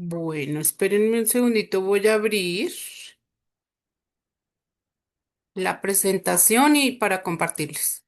Bueno, espérenme un segundito, voy a abrir la presentación y para compartirles.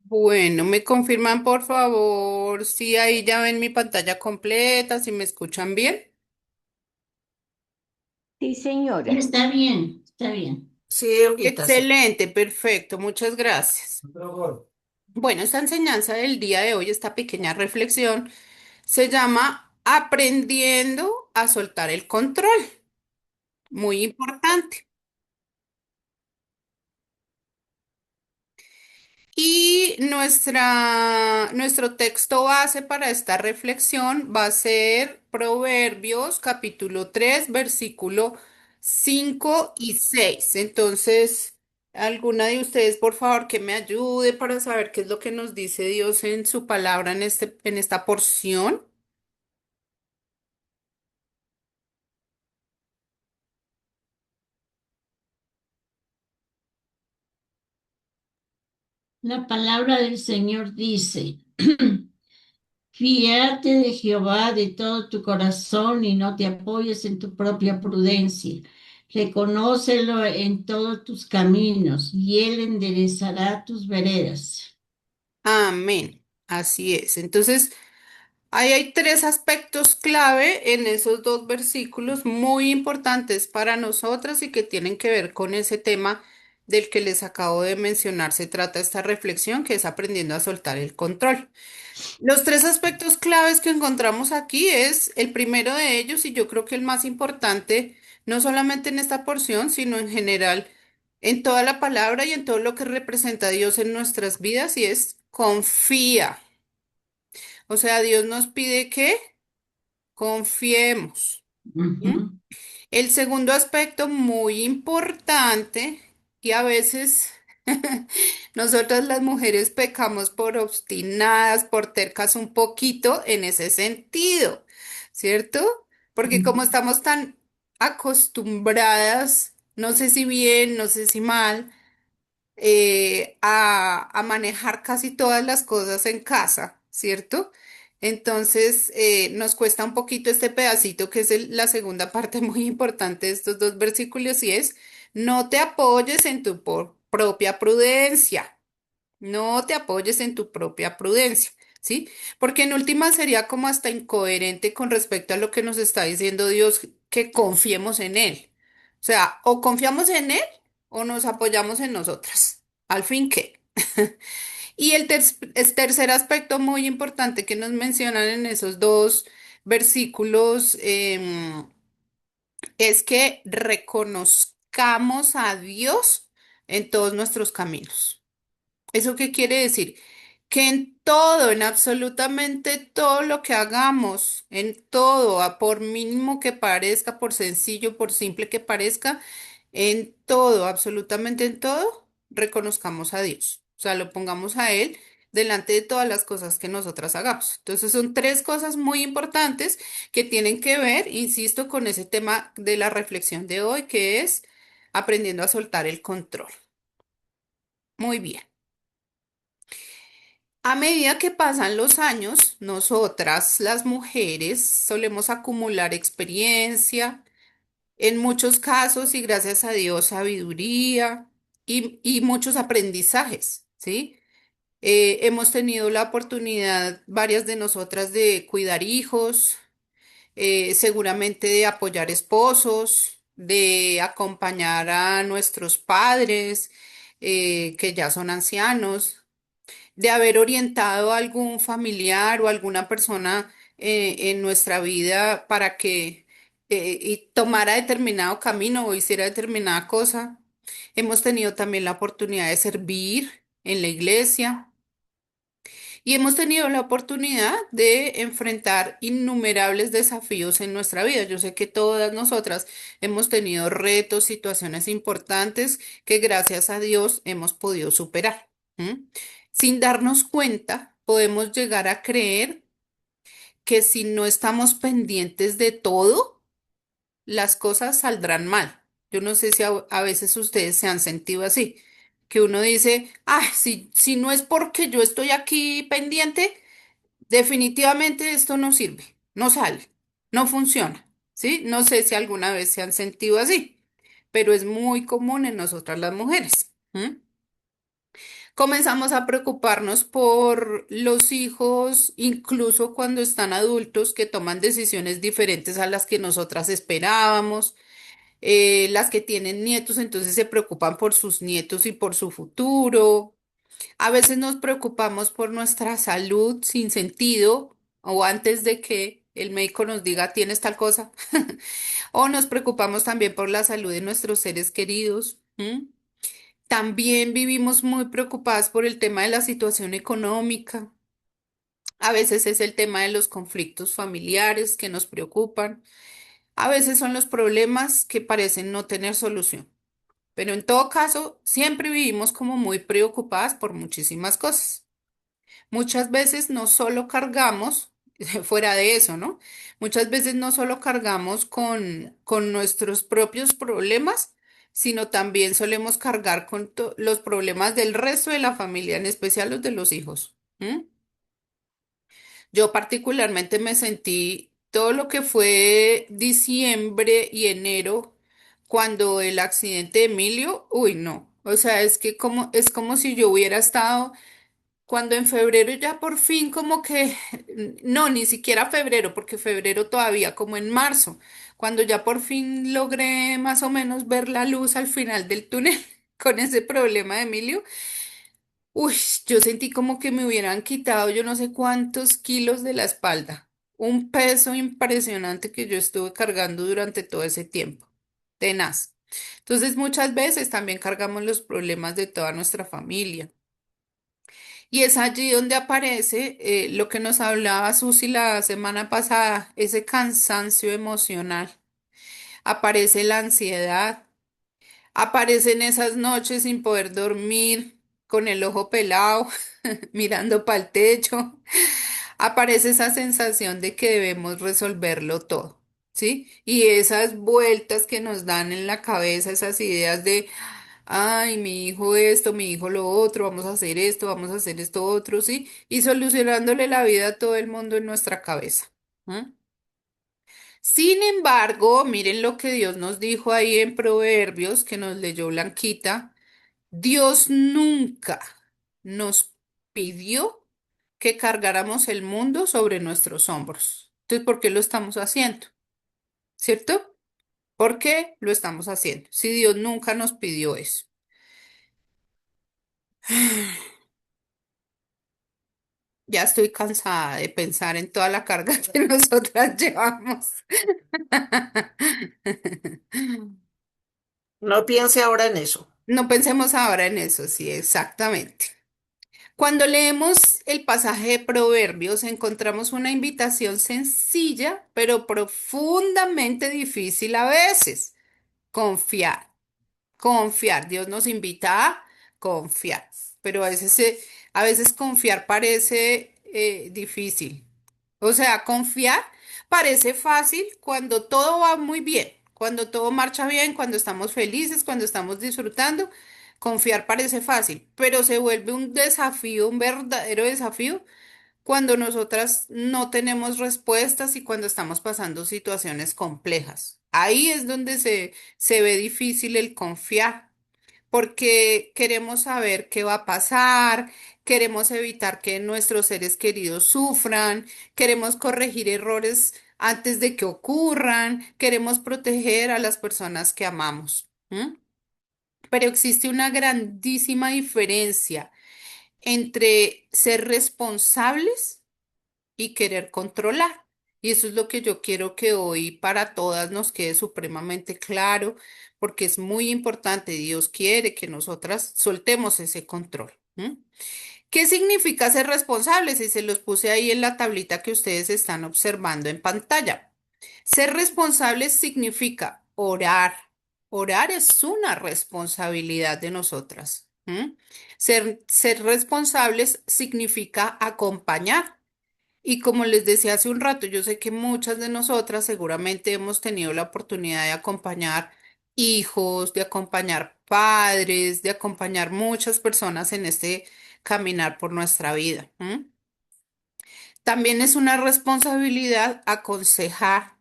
Bueno, me confirman por favor si ahí ya ven mi pantalla completa, si me escuchan bien. Sí, señora. Está bien, está bien. Sí, ahorita sí. Excelente, perfecto, muchas gracias. Bueno, esta enseñanza del día de hoy, esta pequeña reflexión, se llama Aprendiendo a soltar el control. Muy importante. Y nuestro texto base para esta reflexión va a ser Proverbios capítulo 3 versículo 5 y 6. Entonces, alguna de ustedes, por favor, que me ayude para saber qué es lo que nos dice Dios en su palabra en esta porción. La palabra del Señor dice, fíate de Jehová de todo tu corazón y no te apoyes en tu propia prudencia. Reconócelo en todos tus caminos y Él enderezará tus veredas. Amén. Así es. Entonces, ahí hay tres aspectos clave en esos dos versículos muy importantes para nosotras y que tienen que ver con ese tema del que les acabo de mencionar. Se trata esta reflexión que es aprendiendo a soltar el control. Los tres aspectos claves que encontramos aquí es el primero de ellos y yo creo que el más importante, no solamente en esta porción, sino en general en toda la palabra y en todo lo que representa a Dios en nuestras vidas y es confía. O sea, Dios nos pide que confiemos. ¿M? Ujú. El segundo aspecto muy importante, y a veces nosotras las mujeres pecamos por obstinadas, por tercas un poquito en ese sentido, ¿cierto? Porque como estamos tan acostumbradas, no sé si bien, no sé si mal, a manejar casi todas las cosas en casa, ¿cierto? Entonces, nos cuesta un poquito este pedacito que es la segunda parte muy importante de estos dos versículos y es, no te apoyes en tu propia prudencia, no te apoyes en tu propia prudencia, ¿sí? Porque en última sería como hasta incoherente con respecto a lo que nos está diciendo Dios, que confiemos en Él. O sea, o confiamos en Él o nos apoyamos en nosotras. Al fin, ¿qué? Y el tercer aspecto muy importante que nos mencionan en esos dos versículos es que reconozcamos a Dios en todos nuestros caminos. ¿Eso qué quiere decir? Que en todo, en absolutamente todo lo que hagamos, en todo, a por mínimo que parezca, por sencillo, por simple que parezca, en todo, absolutamente en todo, reconozcamos a Dios. O sea, lo pongamos a Él delante de todas las cosas que nosotras hagamos. Entonces, son tres cosas muy importantes que tienen que ver, insisto, con ese tema de la reflexión de hoy, que es aprendiendo a soltar el control. Muy bien. A medida que pasan los años, nosotras, las mujeres, solemos acumular experiencia, en muchos casos y gracias a Dios, sabiduría y muchos aprendizajes, ¿sí? Hemos tenido la oportunidad, varias de nosotras, de cuidar hijos, seguramente de apoyar esposos, de acompañar a nuestros padres, que ya son ancianos de haber orientado a algún familiar o alguna persona en nuestra vida para que y tomara determinado camino o hiciera determinada cosa. Hemos tenido también la oportunidad de servir en la iglesia Y hemos tenido la oportunidad de enfrentar innumerables desafíos en nuestra vida. Yo sé que todas nosotras hemos tenido retos, situaciones importantes que gracias a Dios hemos podido superar. ¿M? Sin darnos cuenta, podemos llegar a creer que si no estamos pendientes de todo, las cosas saldrán mal. Yo no sé si a veces ustedes se han sentido así, que uno dice, ay, si no es porque yo estoy aquí pendiente, definitivamente esto no sirve, no sale, no funciona, ¿sí? No sé si alguna vez se han sentido así, pero es muy común en nosotras las mujeres. ¿M? Comenzamos a preocuparnos por los hijos, incluso cuando están adultos, que toman decisiones diferentes a las que nosotras esperábamos. Las que tienen nietos, entonces se preocupan por sus nietos y por su futuro. A veces nos preocupamos por nuestra salud sin sentido o antes de que el médico nos diga tienes tal cosa. O nos preocupamos también por la salud de nuestros seres queridos. ¿M? También vivimos muy preocupadas por el tema de la situación económica. A veces es el tema de los conflictos familiares que nos preocupan. A veces son los problemas que parecen no tener solución. Pero en todo caso, siempre vivimos como muy preocupadas por muchísimas cosas. Muchas veces no solo cargamos, fuera de eso, ¿no? Muchas veces no solo cargamos con nuestros propios problemas, sino también solemos cargar con los problemas del resto de la familia, en especial los de los hijos. ¿M? Yo particularmente me sentí todo lo que fue diciembre y enero, cuando el accidente de Emilio, uy, no. O sea, es como si yo hubiera estado cuando en febrero ya por fin como que, no, ni siquiera febrero, porque febrero todavía, como en marzo, cuando ya por fin logré más o menos ver la luz al final del túnel con ese problema de Emilio, uy, yo sentí como que me hubieran quitado yo no sé cuántos kilos de la espalda, un peso impresionante que yo estuve cargando durante todo ese tiempo, tenaz. Entonces muchas veces también cargamos los problemas de toda nuestra familia. Y es allí donde aparece lo que nos hablaba Susi la semana pasada, ese cansancio emocional. Aparece la ansiedad, aparecen esas noches sin poder dormir, con el ojo pelado, mirando para el techo. Aparece esa sensación de que debemos resolverlo todo, ¿sí? Y esas vueltas que nos dan en la cabeza, esas ideas de ay, mi hijo esto, mi hijo lo otro, vamos a hacer esto otro, ¿sí? Y solucionándole la vida a todo el mundo en nuestra cabeza. ¿M? Sin embargo, miren lo que Dios nos dijo ahí en Proverbios, que nos leyó Blanquita. Dios nunca nos pidió que cargáramos el mundo sobre nuestros hombros. Entonces, ¿por qué lo estamos haciendo? ¿Cierto? ¿Por qué lo estamos haciendo? Si Dios nunca nos pidió eso. Ya estoy cansada de pensar en toda la carga que nosotras llevamos. No piense ahora en eso. No pensemos ahora en eso, sí, exactamente. Cuando leemos el pasaje de Proverbios, encontramos una invitación sencilla, pero profundamente difícil a veces. Confiar. Confiar, Dios nos invita a confiar, pero a veces confiar parece difícil. O sea, confiar parece fácil cuando todo va muy bien, cuando todo marcha bien, cuando estamos felices, cuando estamos disfrutando. Confiar parece fácil, pero se vuelve un desafío, un verdadero desafío cuando nosotras no tenemos respuestas y cuando estamos pasando situaciones complejas. Ahí es donde se ve difícil el confiar, porque queremos saber qué va a pasar, queremos evitar que nuestros seres queridos sufran, queremos corregir errores antes de que ocurran, queremos proteger a las personas que amamos. ¿M? Pero existe una grandísima diferencia entre ser responsables y querer controlar. Y eso es lo que yo quiero que hoy para todas nos quede supremamente claro, porque es muy importante. Dios quiere que nosotras soltemos ese control. ¿M? ¿Qué significa ser responsable? Si se los puse ahí en la tablita que ustedes están observando en pantalla. Ser responsable significa orar. Orar es una responsabilidad de nosotras. ¿M? Ser responsables significa acompañar. Y como les decía hace un rato, yo sé que muchas de nosotras seguramente hemos tenido la oportunidad de acompañar hijos, de acompañar padres, de acompañar muchas personas en este caminar por nuestra vida. ¿M? También es una responsabilidad aconsejar,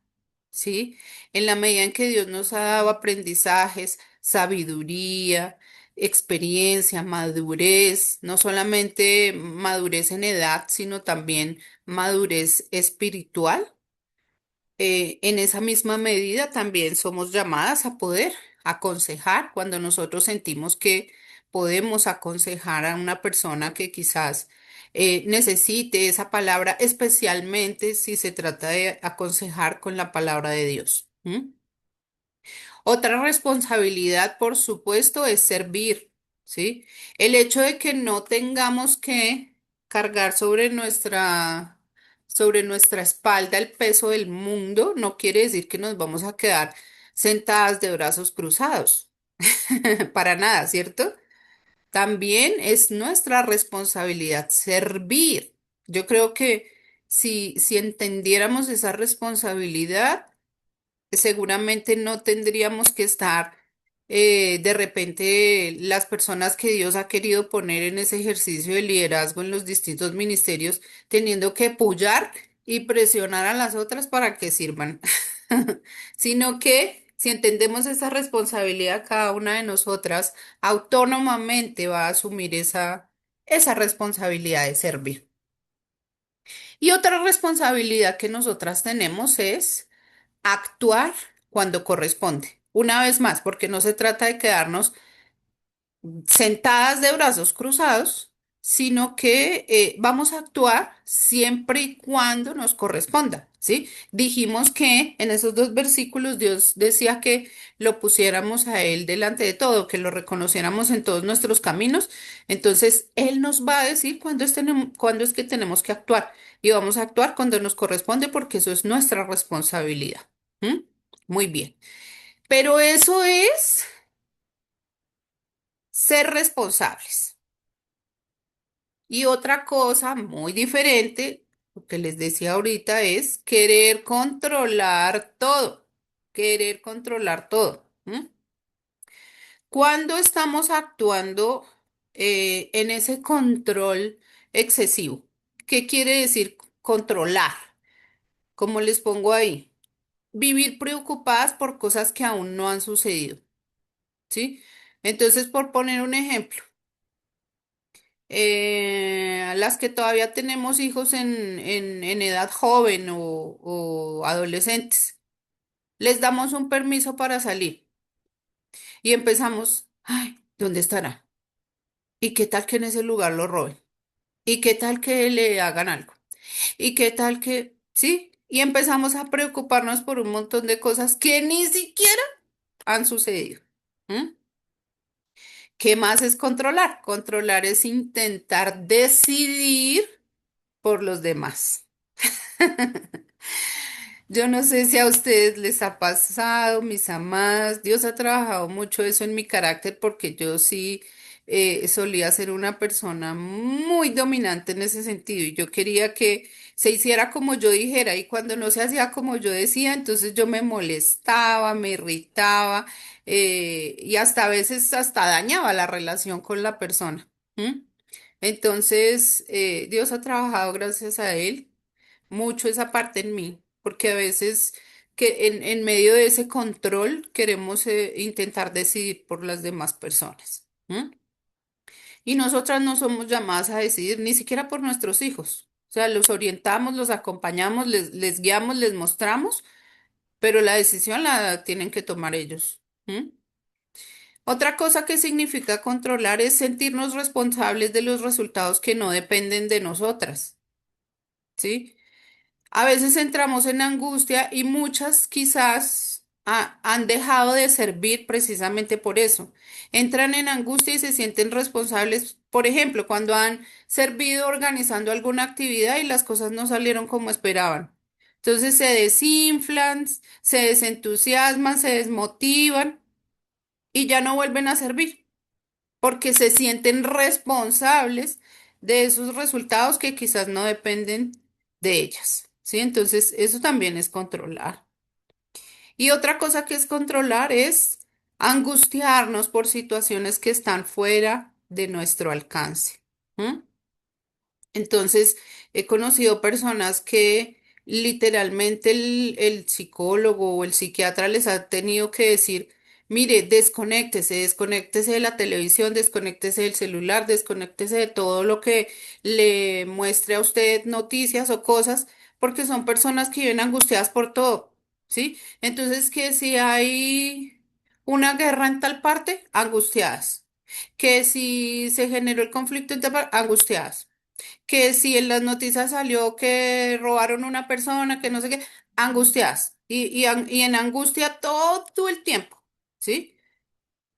¿sí? En la medida en que Dios nos ha dado aprendizajes, sabiduría, experiencia, madurez, no solamente madurez en edad, sino también madurez espiritual. En esa misma medida también somos llamadas a poder aconsejar cuando nosotros sentimos que podemos aconsejar a una persona que quizás necesite esa palabra, especialmente si se trata de aconsejar con la palabra de Dios. ¿M? Otra responsabilidad, por supuesto, es servir, ¿sí? El hecho de que no tengamos que cargar sobre nuestra espalda el peso del mundo no quiere decir que nos vamos a quedar sentadas de brazos cruzados. Para nada, ¿cierto? También es nuestra responsabilidad servir. Yo creo que si entendiéramos esa responsabilidad, seguramente no tendríamos que estar de repente las personas que Dios ha querido poner en ese ejercicio de liderazgo en los distintos ministerios, teniendo que apoyar y presionar a las otras para que sirvan, sino que si entendemos esa responsabilidad, cada una de nosotras autónomamente va a asumir esa responsabilidad de servir. Y otra responsabilidad que nosotras tenemos es actuar cuando corresponde. Una vez más, porque no se trata de quedarnos sentadas de brazos cruzados, sino que vamos a actuar siempre y cuando nos corresponda, ¿sí? Dijimos que en esos dos versículos Dios decía que lo pusiéramos a Él delante de todo, que lo reconociéramos en todos nuestros caminos. Entonces, Él nos va a decir cuándo es que tenemos que actuar y vamos a actuar cuando nos corresponde porque eso es nuestra responsabilidad. ¿M? Muy bien. Pero eso es ser responsables. Y otra cosa muy diferente, lo que les decía ahorita, es querer controlar todo. Querer controlar todo. ¿M? Cuando estamos actuando en ese control excesivo, ¿qué quiere decir controlar? Como les pongo ahí, vivir preocupadas por cosas que aún no han sucedido, ¿sí? Entonces, por poner un ejemplo, las que todavía tenemos hijos en edad joven o adolescentes, les damos un permiso para salir y empezamos, ay, ¿dónde estará? ¿Y qué tal que en ese lugar lo roben? ¿Y qué tal que le hagan algo? ¿Y qué tal que, sí? Y empezamos a preocuparnos por un montón de cosas que ni siquiera han sucedido. ¿M? ¿Qué más es controlar? Controlar es intentar decidir por los demás. Yo no sé si a ustedes les ha pasado, mis amadas. Dios ha trabajado mucho eso en mi carácter porque yo sí solía ser una persona muy dominante en ese sentido y yo quería que se hiciera como yo dijera y cuando no se hacía como yo decía, entonces yo me molestaba, me irritaba y hasta a veces hasta dañaba la relación con la persona. ¿M? Entonces, Dios ha trabajado gracias a él mucho esa parte en mí, porque a veces que en medio de ese control queremos intentar decidir por las demás personas. ¿M? Y nosotras no somos llamadas a decidir ni siquiera por nuestros hijos. O sea, los orientamos, los acompañamos, les guiamos, les mostramos, pero la decisión la tienen que tomar ellos. ¿M? Otra cosa que significa controlar es sentirnos responsables de los resultados que no dependen de nosotras. ¿Sí? A veces entramos en angustia y muchas quizás han dejado de servir precisamente por eso. Entran en angustia y se sienten responsables, por ejemplo, cuando han servido organizando alguna actividad y las cosas no salieron como esperaban. Entonces se desinflan, se desentusiasman, se desmotivan y ya no vuelven a servir porque se sienten responsables de esos resultados que quizás no dependen de ellas. ¿Sí? Entonces, eso también es controlar. Y otra cosa que es controlar es angustiarnos por situaciones que están fuera de nuestro alcance. ¿M? Entonces, he conocido personas que literalmente el psicólogo o el psiquiatra les ha tenido que decir, mire, desconéctese, desconéctese de la televisión, desconéctese del celular, desconéctese de todo lo que le muestre a usted noticias o cosas, porque son personas que viven angustiadas por todo, ¿sí? Entonces, que si hay una guerra en tal parte, angustiadas. Que si se generó el conflicto en tal parte, angustiadas que si en las noticias salió que robaron una persona, que no sé qué, angustias y en angustia todo el tiempo, ¿sí?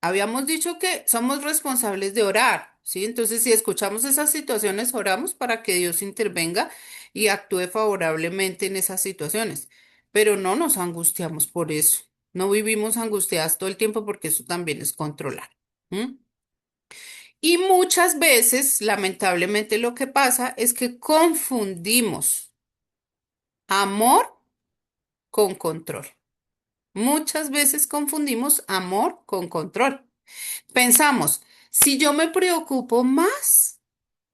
Habíamos dicho que somos responsables de orar, ¿sí? Entonces, si escuchamos esas situaciones, oramos para que Dios intervenga y actúe favorablemente en esas situaciones, pero no nos angustiamos por eso, no vivimos angustiadas todo el tiempo porque eso también es controlar. ¿M? Y muchas veces, lamentablemente, lo que pasa es que confundimos amor con control. Muchas veces confundimos amor con control. Pensamos, si yo me preocupo más,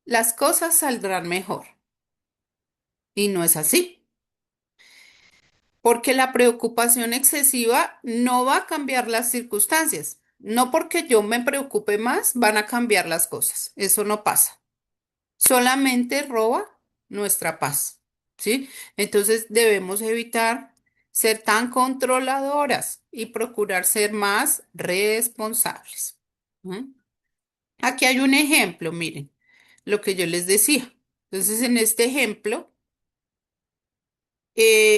las cosas saldrán mejor. Y no es así, porque la preocupación excesiva no va a cambiar las circunstancias. No porque yo me preocupe más, van a cambiar las cosas. Eso no pasa. Solamente roba nuestra paz, ¿sí? Entonces debemos evitar ser tan controladoras y procurar ser más responsables. ¿M? Aquí hay un ejemplo, miren, lo que yo les decía. Entonces, en este ejemplo,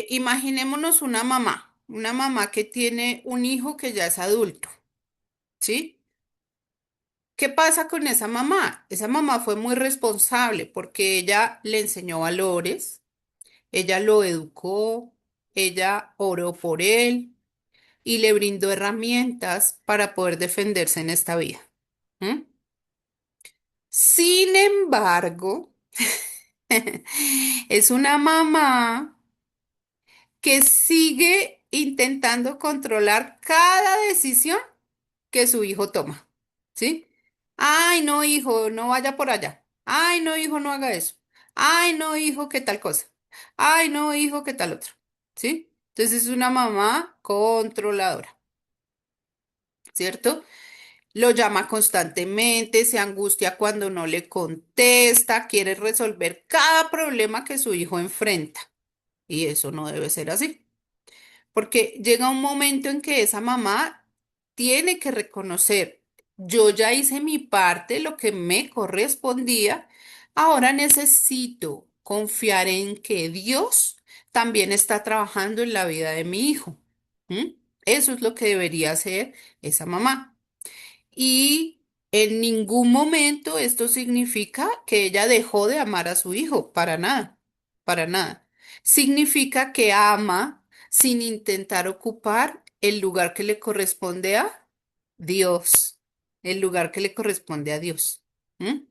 imaginémonos una mamá que tiene un hijo que ya es adulto, ¿sí? ¿Qué pasa con esa mamá? Esa mamá fue muy responsable porque ella le enseñó valores. Ella lo educó, ella oró por él y le brindó herramientas para poder defenderse en esta vida. ¿M? Sin embargo, es una mamá que sigue intentando controlar cada decisión que su hijo toma. ¿Sí? Ay, no, hijo, no vaya por allá. Ay, no, hijo, no haga eso. Ay, no, hijo, qué tal cosa. Ay, no, hijo, qué tal otro. ¿Sí? Entonces es una mamá controladora, ¿cierto? Lo llama constantemente, se angustia cuando no le contesta, quiere resolver cada problema que su hijo enfrenta. Y eso no debe ser así. Porque llega un momento en que esa mamá tiene que reconocer, yo ya hice mi parte, lo que me correspondía, ahora necesito confiar en que Dios también está trabajando en la vida de mi hijo. ¿M? Eso es lo que debería hacer esa mamá. Y en ningún momento esto significa que ella dejó de amar a su hijo, para nada, para nada. Significa que ama sin intentar ocupar el lugar que le corresponde a Dios, el lugar que le corresponde a Dios. ¿Mm?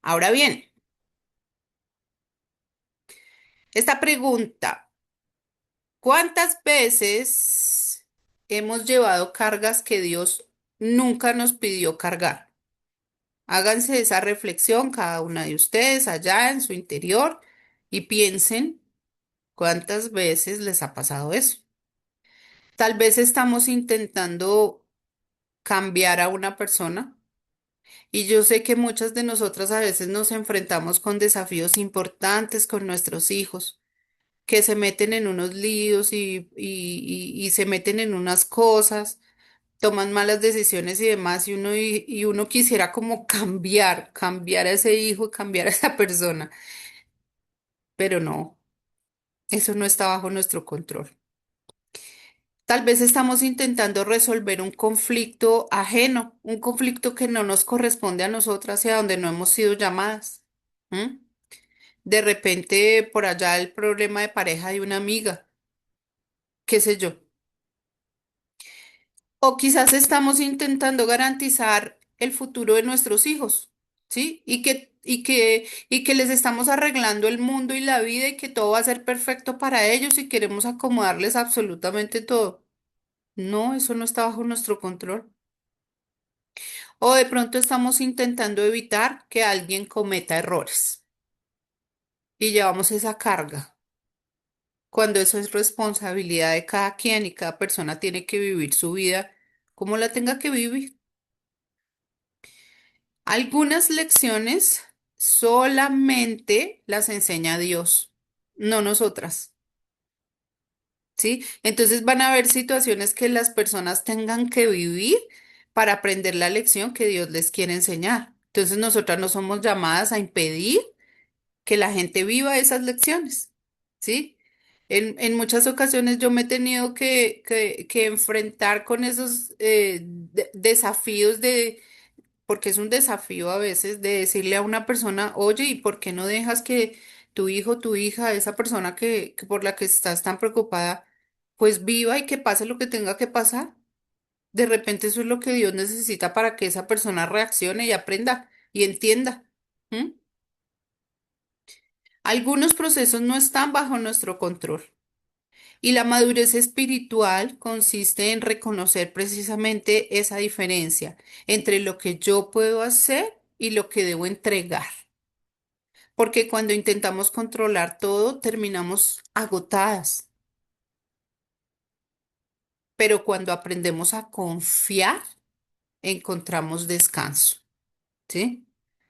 Ahora bien, esta pregunta, ¿cuántas veces hemos llevado cargas que Dios nunca nos pidió cargar? Háganse esa reflexión cada una de ustedes allá en su interior y piensen cuántas veces les ha pasado eso. Tal vez estamos intentando cambiar a una persona y yo sé que muchas de nosotras a veces nos enfrentamos con desafíos importantes con nuestros hijos, que se meten en unos líos y se meten en unas cosas, toman malas decisiones y demás, y uno quisiera como cambiar a ese hijo, cambiar a esa persona, pero no, eso no está bajo nuestro control. Tal vez estamos intentando resolver un conflicto ajeno, un conflicto que no nos corresponde a nosotras y a donde no hemos sido llamadas. ¿M? De repente, por allá el problema de pareja de una amiga, qué sé yo. O quizás estamos intentando garantizar el futuro de nuestros hijos, ¿sí? Y que les estamos arreglando el mundo y la vida y que todo va a ser perfecto para ellos y queremos acomodarles absolutamente todo. No, eso no está bajo nuestro control. O de pronto estamos intentando evitar que alguien cometa errores y llevamos esa carga, cuando eso es responsabilidad de cada quien y cada persona tiene que vivir su vida como la tenga que vivir. Algunas lecciones solamente las enseña Dios, no nosotras, ¿sí? Entonces van a haber situaciones que las personas tengan que vivir para aprender la lección que Dios les quiere enseñar. Entonces nosotras no somos llamadas a impedir que la gente viva esas lecciones, ¿sí? En muchas ocasiones yo me he tenido que enfrentar con esos desafíos porque es un desafío a veces de decirle a una persona, oye, ¿y por qué no dejas que tu hijo, tu hija, esa persona que por la que estás tan preocupada, pues viva y que pase lo que tenga que pasar? De repente eso es lo que Dios necesita para que esa persona reaccione y aprenda y entienda. ¿M? Algunos procesos no están bajo nuestro control y la madurez espiritual consiste en reconocer precisamente esa diferencia entre lo que yo puedo hacer y lo que debo entregar. Porque cuando intentamos controlar todo, terminamos agotadas, pero cuando aprendemos a confiar, encontramos descanso, ¿sí?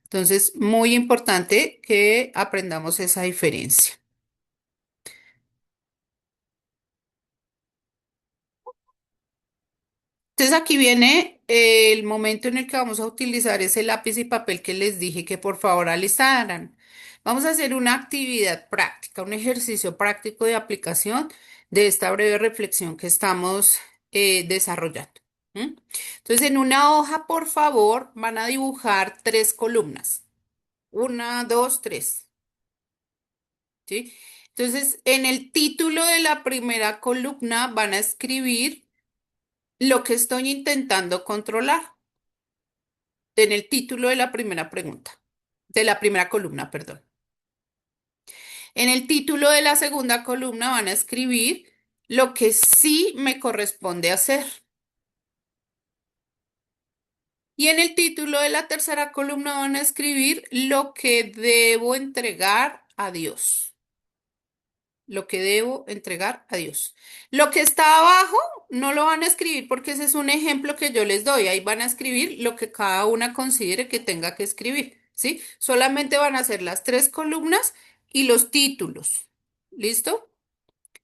Entonces, muy importante que aprendamos esa diferencia. Entonces aquí viene el momento en el que vamos a utilizar ese lápiz y papel que les dije que por favor alistaran. Vamos a hacer una actividad práctica, un ejercicio práctico de aplicación de esta breve reflexión que estamos desarrollando. ¿M? Entonces en una hoja, por favor, van a dibujar tres columnas. Una, dos, tres. ¿Sí? Entonces en el título de la primera columna van a escribir lo que estoy intentando controlar. En el título de la primera pregunta, de la primera columna, perdón. En el título de la segunda columna van a escribir lo que sí me corresponde hacer. Y en el título de la tercera columna van a escribir lo que debo entregar a Dios. Lo que debo entregar a Dios. Lo que está abajo no lo van a escribir porque ese es un ejemplo que yo les doy. Ahí van a escribir lo que cada una considere que tenga que escribir, ¿sí? Solamente van a hacer las tres columnas y los títulos. ¿Listo?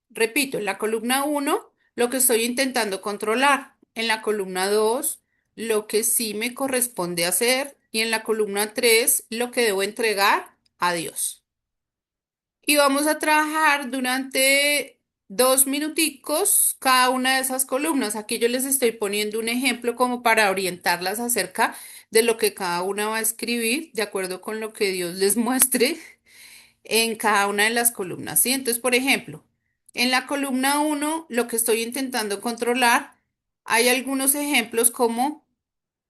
Repito, en la columna uno, lo que estoy intentando controlar. En la columna 2, lo que sí me corresponde hacer. Y en la columna 3, lo que debo entregar a Dios. Y vamos a trabajar durante 2 minuticos cada una de esas columnas. Aquí yo les estoy poniendo un ejemplo como para orientarlas acerca de lo que cada una va a escribir, de acuerdo con lo que Dios les muestre en cada una de las columnas, ¿sí? Entonces, por ejemplo, en la columna uno, lo que estoy intentando controlar, hay algunos ejemplos como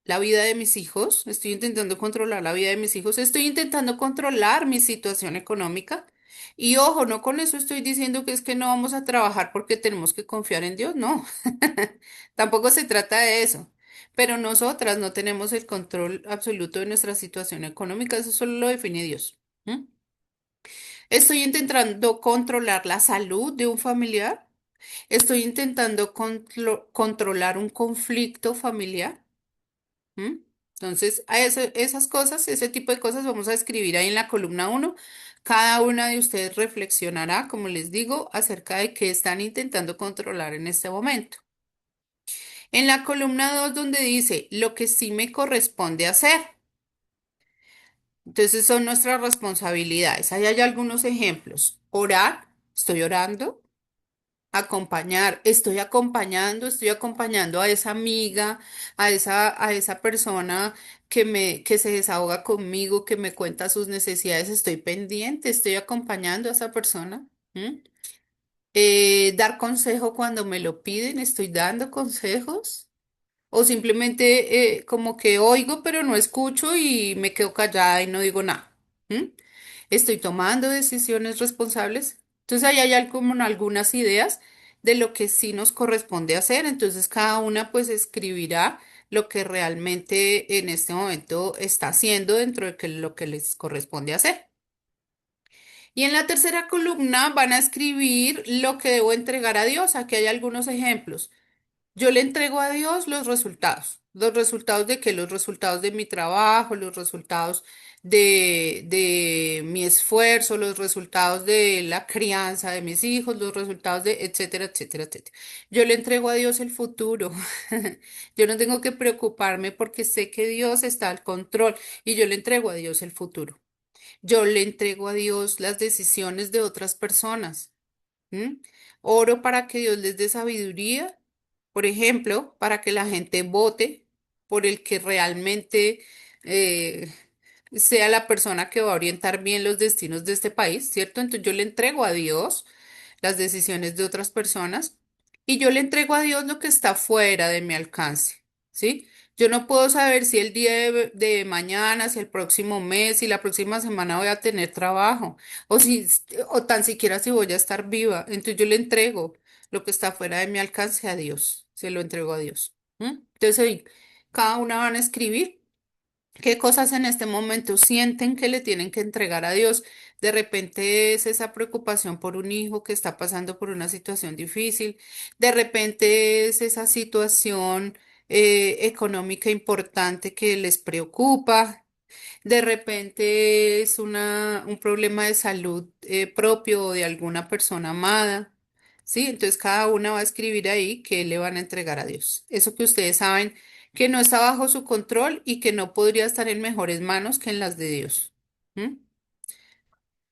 la vida de mis hijos, estoy intentando controlar la vida de mis hijos, estoy intentando controlar mi situación económica. Y ojo, no con eso estoy diciendo que es que no vamos a trabajar porque tenemos que confiar en Dios, no, tampoco se trata de eso. Pero nosotras no tenemos el control absoluto de nuestra situación económica, eso solo lo define Dios. ¿M? Estoy intentando controlar la salud de un familiar. Estoy intentando controlar un conflicto familiar. ¿M? Entonces, esas cosas, ese tipo de cosas vamos a escribir ahí en la columna uno. Cada una de ustedes reflexionará, como les digo, acerca de qué están intentando controlar en este momento. En la columna 2, donde dice lo que sí me corresponde hacer. Entonces, son nuestras responsabilidades. Ahí hay algunos ejemplos. Orar, estoy orando. Acompañar, estoy acompañando a esa amiga, a esa persona que se desahoga conmigo, que me cuenta sus necesidades, estoy pendiente, estoy acompañando a esa persona. ¿M? Dar consejo cuando me lo piden, estoy dando consejos. O simplemente como que oigo pero no escucho y me quedo callada y no digo nada. ¿M? Estoy tomando decisiones responsables. Entonces ahí hay como algunas ideas de lo que sí nos corresponde hacer. Entonces cada una pues escribirá lo que realmente en este momento está haciendo dentro de lo que les corresponde hacer. Y en la tercera columna van a escribir lo que debo entregar a Dios. Aquí hay algunos ejemplos. Yo le entrego a Dios los resultados. ¿Los resultados de qué? Los resultados de mi trabajo, los resultados de mi esfuerzo, los resultados de la crianza de mis hijos, los resultados de etcétera, etcétera, etcétera. Yo le entrego a Dios el futuro. Yo no tengo que preocuparme porque sé que Dios está al control y yo le entrego a Dios el futuro. Yo le entrego a Dios las decisiones de otras personas. ¿M? Oro para que Dios les dé sabiduría, por ejemplo, para que la gente vote por el que realmente eh, sea la persona que va a orientar bien los destinos de este país, ¿cierto? Entonces yo le entrego a Dios las decisiones de otras personas y yo le entrego a Dios lo que está fuera de mi alcance, ¿sí? Yo no puedo saber si el día de mañana, si el próximo mes, si la próxima semana voy a tener trabajo o si, o tan siquiera si voy a estar viva. Entonces yo le entrego lo que está fuera de mi alcance a Dios, se lo entrego a Dios. ¿M? Entonces ahí cada una van a escribir. ¿Qué cosas en este momento sienten que le tienen que entregar a Dios? De repente es esa preocupación por un hijo que está pasando por una situación difícil. De repente es esa situación económica importante que les preocupa. De repente es un problema de salud propio o de alguna persona amada. ¿Sí? Entonces cada una va a escribir ahí qué le van a entregar a Dios. Eso que ustedes saben que no está bajo su control y que no podría estar en mejores manos que en las de Dios. ¿Mm?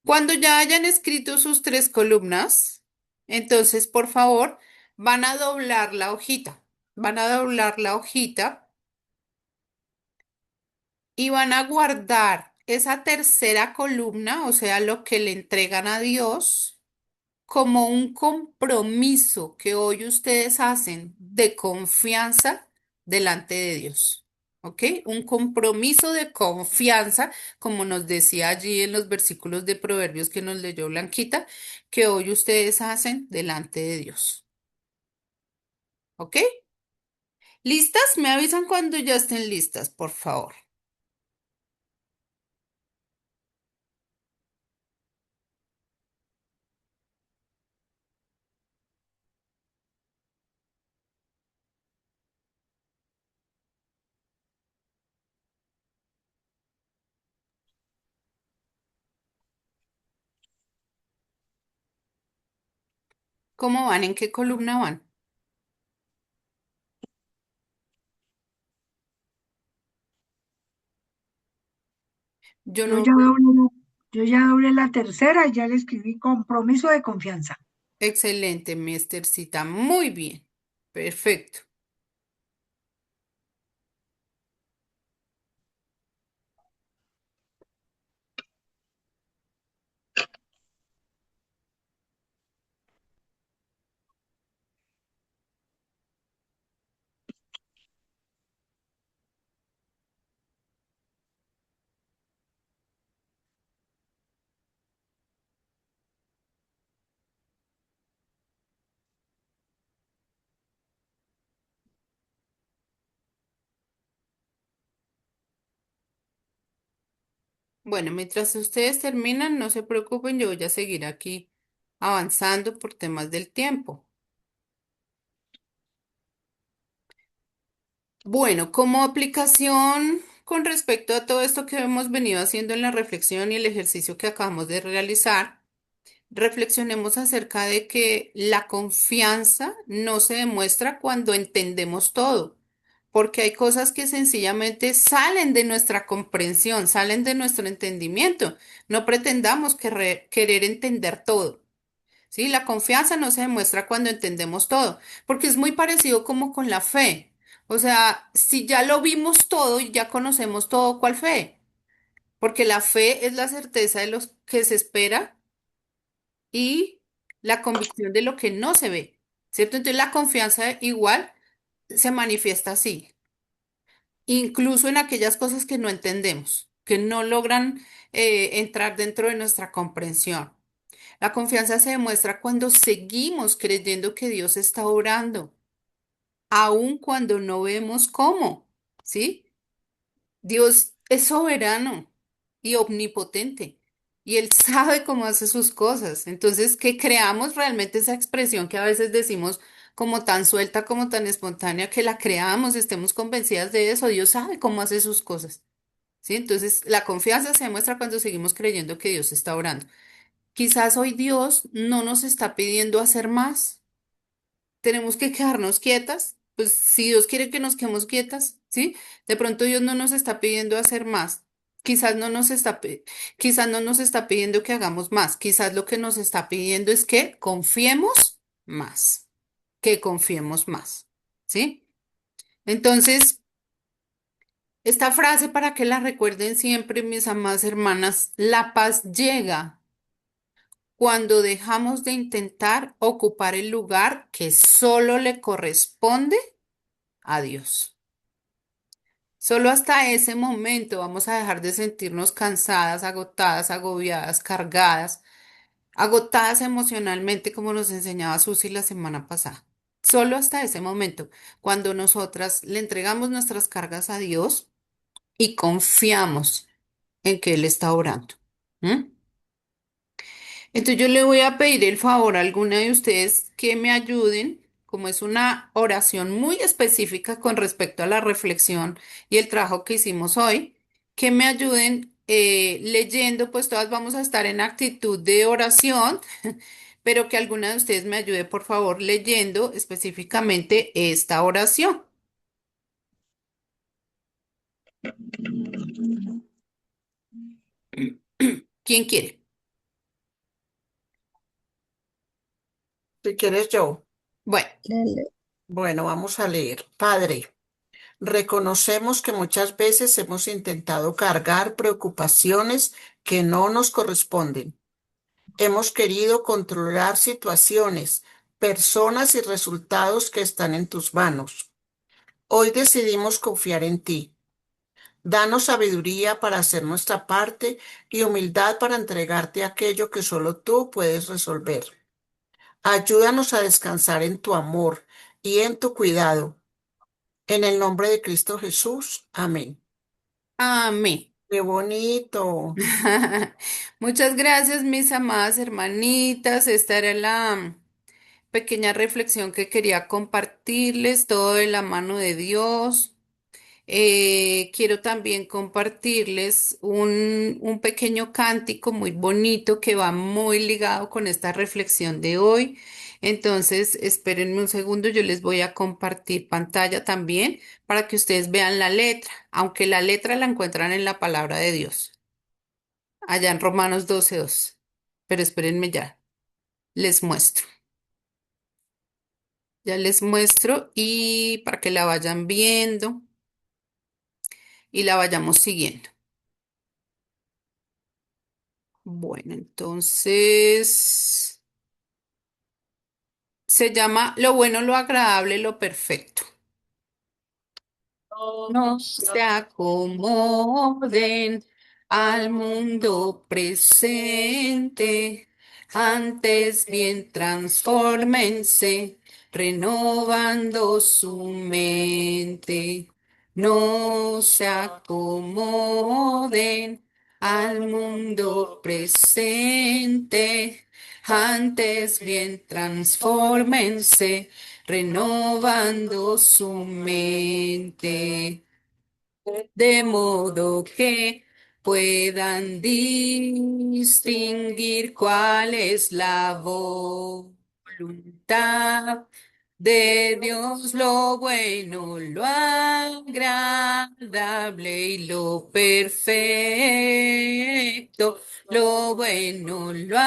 Cuando ya hayan escrito sus tres columnas, entonces por favor van a doblar la hojita. Van a doblar la hojita y van a guardar esa tercera columna, o sea, lo que le entregan a Dios, como un compromiso que hoy ustedes hacen de confianza delante de Dios. ¿Ok? Un compromiso de confianza, como nos decía allí en los versículos de Proverbios que nos leyó Blanquita, que hoy ustedes hacen delante de Dios. ¿Ok? ¿Listas? Me avisan cuando ya estén listas, por favor. ¿Cómo van? ¿En qué columna van? Yo Yo no. ya doblé la, yo ya doblé la tercera y ya le escribí compromiso de confianza. Excelente, mi Estercita. Muy bien. Perfecto. Bueno, mientras ustedes terminan, no se preocupen, yo voy a seguir aquí avanzando por temas del tiempo. Bueno, como aplicación con respecto a todo esto que hemos venido haciendo en la reflexión y el ejercicio que acabamos de realizar, reflexionemos acerca de que la confianza no se demuestra cuando entendemos todo, porque hay cosas que sencillamente salen de nuestra comprensión, salen de nuestro entendimiento. No pretendamos querer entender todo. ¿sí? La confianza no se demuestra cuando entendemos todo, porque es muy parecido como con la fe. O sea, si ya lo vimos todo y ya conocemos todo, ¿cuál fe? Porque la fe es la certeza de lo que se espera y la convicción de lo que no se ve, ¿cierto? Entonces la confianza igual se manifiesta así, incluso en aquellas cosas que no entendemos, que no logran entrar dentro de nuestra comprensión. La confianza se demuestra cuando seguimos creyendo que Dios está obrando, aun cuando no vemos cómo, ¿sí? Dios es soberano y omnipotente y Él sabe cómo hace sus cosas. Entonces, que creamos realmente esa expresión que a veces decimos como tan suelta, como tan espontánea, que la creamos, estemos convencidas de eso. Dios sabe cómo hace sus cosas, ¿sí? Entonces, la confianza se demuestra cuando seguimos creyendo que Dios está orando. Quizás hoy Dios no nos está pidiendo hacer más. Tenemos que quedarnos quietas. Pues si Dios quiere que nos quedemos quietas, ¿sí? De pronto Dios no nos está pidiendo hacer más. Quizás no nos está, quizás no nos está pidiendo que hagamos más. Quizás lo que nos está pidiendo es que confiemos más, que confiemos más, ¿sí? Entonces, esta frase para que la recuerden siempre, mis amadas hermanas, la paz llega cuando dejamos de intentar ocupar el lugar que solo le corresponde a Dios. Solo hasta ese momento vamos a dejar de sentirnos cansadas, agotadas, agobiadas, cargadas, agotadas emocionalmente, como nos enseñaba Susi la semana pasada. Solo hasta ese momento, cuando nosotras le entregamos nuestras cargas a Dios y confiamos en que Él está orando. ¿Mm? Entonces yo le voy a pedir el favor a alguna de ustedes que me ayuden, como es una oración muy específica con respecto a la reflexión y el trabajo que hicimos hoy, que me ayuden leyendo, pues todas vamos a estar en actitud de oración, pero que alguna de ustedes me ayude, por favor, leyendo específicamente esta oración. ¿Quién quiere? Si quieres yo. Bueno, Dale. Bueno, vamos a leer. Padre, reconocemos que muchas veces hemos intentado cargar preocupaciones que no nos corresponden. Hemos querido controlar situaciones, personas y resultados que están en tus manos. Hoy decidimos confiar en ti. Danos sabiduría para hacer nuestra parte y humildad para entregarte aquello que solo tú puedes resolver. Ayúdanos a descansar en tu amor y en tu cuidado. En el nombre de Cristo Jesús. Amén. amén. Qué bonito. Muchas gracias, mis amadas hermanitas. Esta era la pequeña reflexión que quería compartirles, todo de la mano de Dios. Quiero también compartirles un pequeño cántico muy bonito que va muy ligado con esta reflexión de hoy. Entonces, espérenme un segundo, yo les voy a compartir pantalla también para que ustedes vean la letra, aunque la letra la encuentran en la palabra de Dios, allá en Romanos 12:2. Pero espérenme ya, les muestro. Ya les muestro y para que la vayan viendo y la vayamos siguiendo. Bueno, entonces se llama Lo bueno, lo agradable, lo perfecto. No se acomoden al mundo presente, antes bien transfórmense, renovando su mente. No se acomoden al mundo presente, antes bien transfórmense renovando su mente, de modo que puedan distinguir cuál es la voluntad De Dios lo bueno, lo agradable y lo perfecto. Lo bueno, lo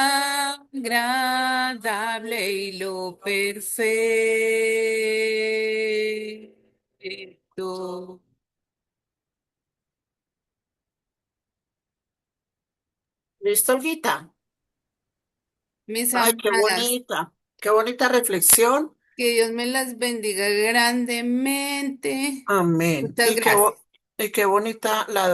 agradable y lo perfecto. ¿Listo, Olguita? Mis Ay, amadas, qué bonita reflexión. que Dios me las bendiga grandemente. Amén. Muchas gracias. Y qué bonita la